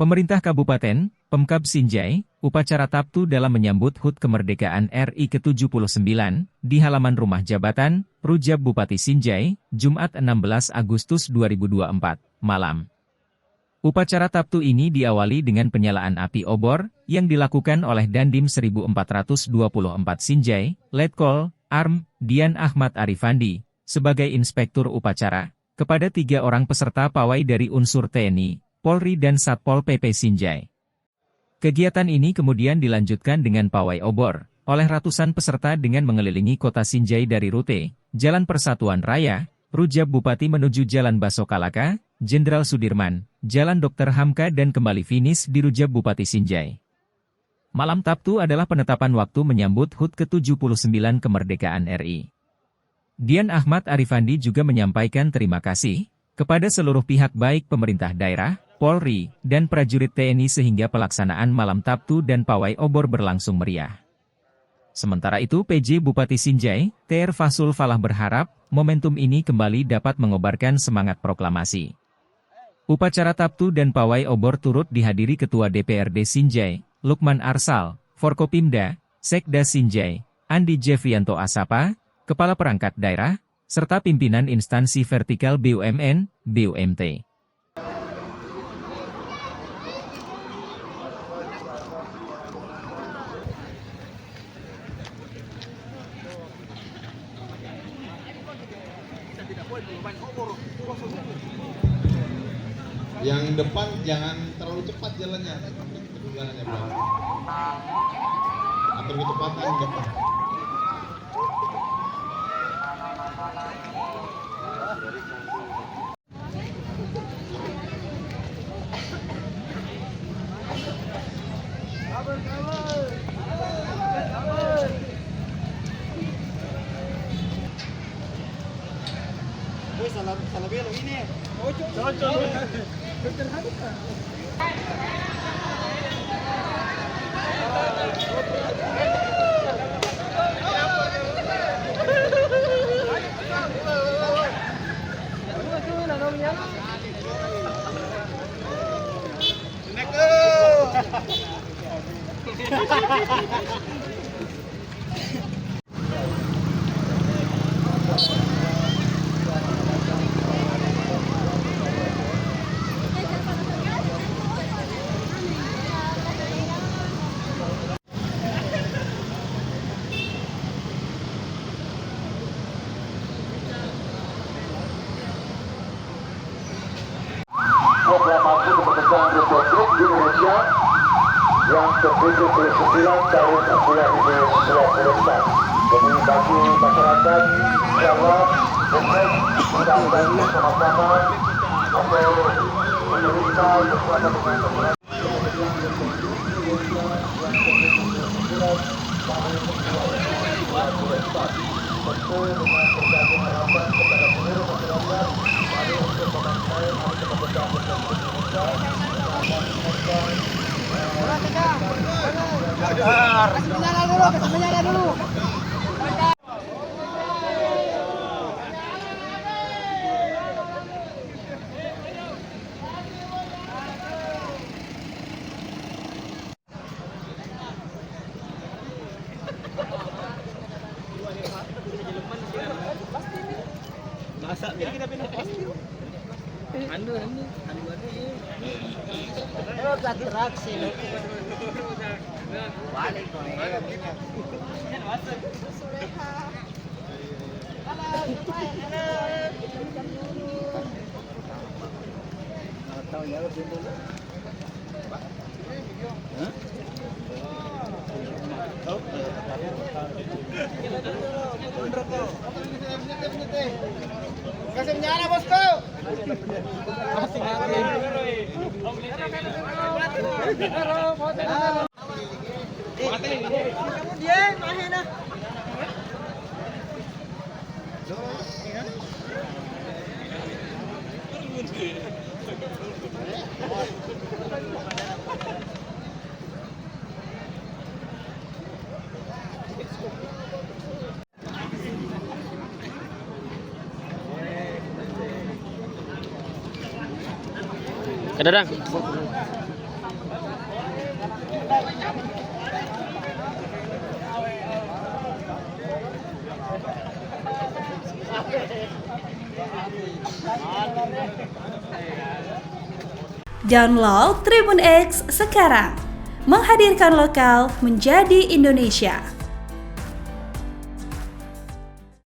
Pemerintah Kabupaten, Pemkab Sinjai, upacara Taptu dalam menyambut HUT Kemerdekaan RI ke-79, di halaman rumah jabatan, Rujab Bupati Sinjai, Jumat 16 Agustus 2024, malam. Upacara Taptu ini diawali dengan penyalaan api obor, yang dilakukan oleh Dandim 1424 Sinjai, Letkol, Arm, Dian Ahmad Arifandi, sebagai inspektur upacara, kepada 3 orang peserta pawai dari unsur TNI, Polri dan Satpol PP Sinjai. Kegiatan ini kemudian dilanjutkan dengan pawai obor, oleh ratusan peserta dengan mengelilingi kota Sinjai dari rute, Jalan Persatuan Raya, Rujab Bupati menuju Jalan Basokalaka, Jenderal Sudirman, Jalan Dr. Hamka dan kembali finish di Rujab Bupati Sinjai. Malam Taptu adalah penetapan waktu menyambut HUT ke-79 kemerdekaan RI. Dian Ahmad Arifandi juga menyampaikan terima kasih kepada seluruh pihak baik pemerintah daerah, Polri, dan prajurit TNI sehingga pelaksanaan Malam Taptu dan pawai obor berlangsung meriah. Sementara itu PJ Bupati Sinjai, TR Fasul Falah berharap, momentum ini kembali dapat mengobarkan semangat proklamasi. Upacara Taptu dan pawai obor turut dihadiri Ketua DPRD Sinjai, Lukman Arsal, Forkopimda, Sekda Sinjai, Andi Jefrianto Asapa, Kepala Perangkat Daerah, serta pimpinan instansi vertikal BUMN, BUMT. Yang depan jangan terlalu cepat jalannya, kedulangannya Pak. Atur kecepatan di depan. Salah belok ini. Cocok. Dokter Hamka. Proklamasi kemerdekaan Republik Indonesia yang ke-79 tahun 2024. Jadi bagi masyarakat, insyaAllah, kita membantu sama-sama untuk menerima bersama dengan Kasih menyala dulu. Masak ya. Kita pindah pasti. Anu. Kalau gerak sih. Balik kau ni. Tahu ya dulu. Hah? Kasih menyala bosku. Kamu dia mana? Kadang. Download Tribun X sekarang, menghadirkan lokal menjadi Indonesia.